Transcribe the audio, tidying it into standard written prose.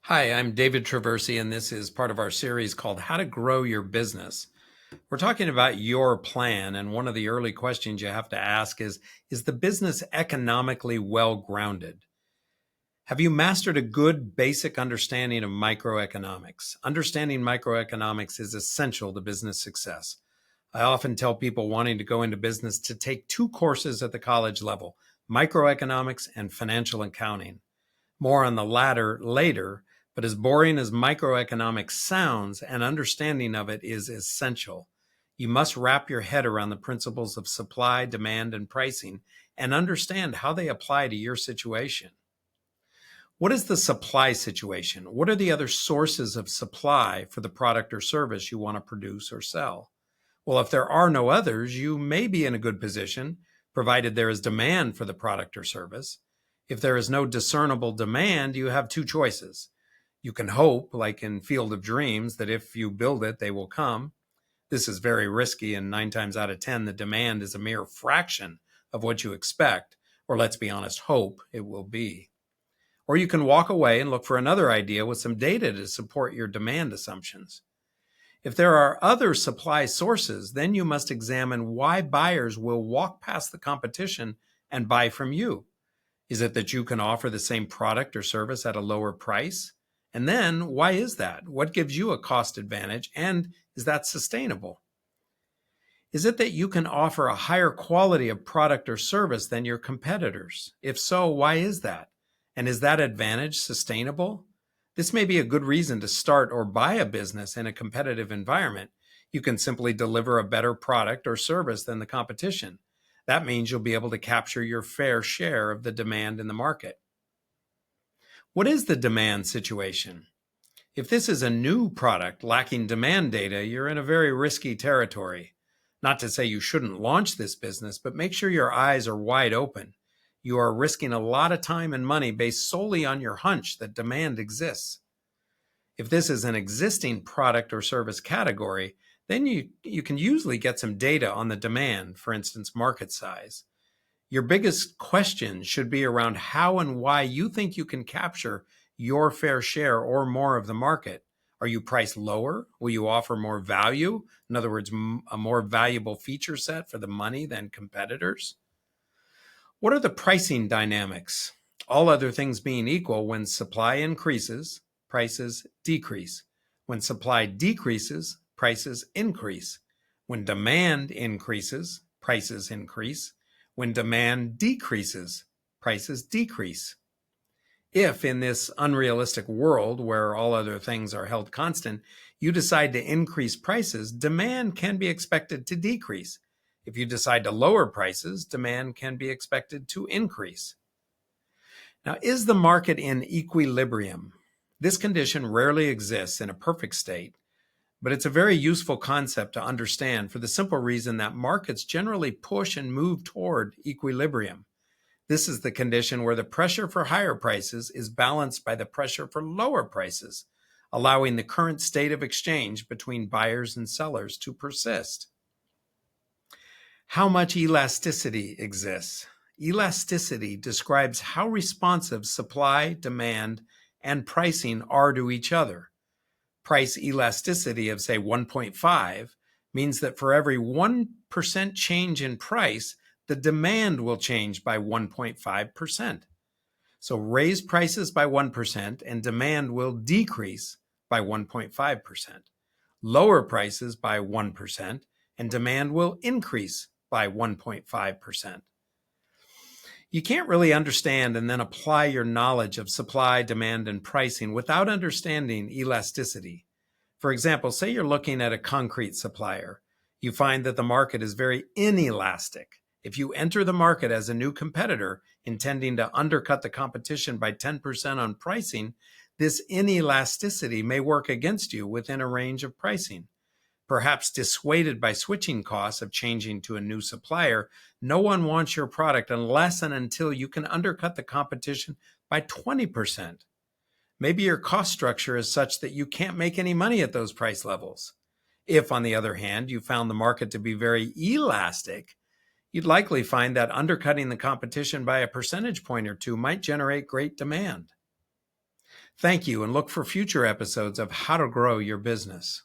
Hi, I'm David Traversi, and this is part of our series called How to Grow Your Business. We're talking about your plan, and one of the early questions you have to ask is the business economically well grounded? Have you mastered a good basic understanding of microeconomics? Understanding microeconomics is essential to business success. I often tell people wanting to go into business to take two courses at the college level, microeconomics and financial accounting. More on the latter later, but as boring as microeconomics sounds, an understanding of it is essential. You must wrap your head around the principles of supply, demand, and pricing and understand how they apply to your situation. What is the supply situation? What are the other sources of supply for the product or service you want to produce or sell? Well, if there are no others, you may be in a good position, provided there is demand for the product or service. If there is no discernible demand, you have two choices. You can hope, like in Field of Dreams, that if you build it, they will come. This is very risky, and 9 times out of 10, the demand is a mere fraction of what you expect, or let's be honest, hope it will be. Or you can walk away and look for another idea with some data to support your demand assumptions. If there are other supply sources, then you must examine why buyers will walk past the competition and buy from you. Is it that you can offer the same product or service at a lower price? And then, why is that? What gives you a cost advantage, and is that sustainable? Is it that you can offer a higher quality of product or service than your competitors? If so, why is that? And is that advantage sustainable? This may be a good reason to start or buy a business in a competitive environment. You can simply deliver a better product or service than the competition. That means you'll be able to capture your fair share of the demand in the market. What is the demand situation? If this is a new product lacking demand data, you're in a very risky territory. Not to say you shouldn't launch this business, but make sure your eyes are wide open. You are risking a lot of time and money based solely on your hunch that demand exists. If this is an existing product or service category, then you can usually get some data on the demand, for instance, market size. Your biggest question should be around how and why you think you can capture your fair share or more of the market. Are you priced lower? Will you offer more value? In other words, a more valuable feature set for the money than competitors? What are the pricing dynamics? All other things being equal, when supply increases, prices decrease. When supply decreases, prices increase. When demand increases, prices increase. When demand decreases, prices decrease. If in this unrealistic world where all other things are held constant, you decide to increase prices, demand can be expected to decrease. If you decide to lower prices, demand can be expected to increase. Now, is the market in equilibrium? This condition rarely exists in a perfect state, but it's a very useful concept to understand for the simple reason that markets generally push and move toward equilibrium. This is the condition where the pressure for higher prices is balanced by the pressure for lower prices, allowing the current state of exchange between buyers and sellers to persist. How much elasticity exists? Elasticity describes how responsive supply, demand, and pricing are to each other. Price elasticity of, say, 1.5 means that for every 1% change in price, the demand will change by 1.5%. So raise prices by 1% and demand will decrease by 1.5%. Lower prices by 1% and demand will increase by 1.5%. You can't really understand and then apply your knowledge of supply, demand, and pricing without understanding elasticity. For example, say you're looking at a concrete supplier. You find that the market is very inelastic. If you enter the market as a new competitor, intending to undercut the competition by 10% on pricing, this inelasticity may work against you within a range of pricing. Perhaps dissuaded by switching costs of changing to a new supplier, no one wants your product unless and until you can undercut the competition by 20%. Maybe your cost structure is such that you can't make any money at those price levels. If, on the other hand, you found the market to be very elastic, you'd likely find that undercutting the competition by a percentage point or two might generate great demand. Thank you, and look for future episodes of How to Grow Your Business.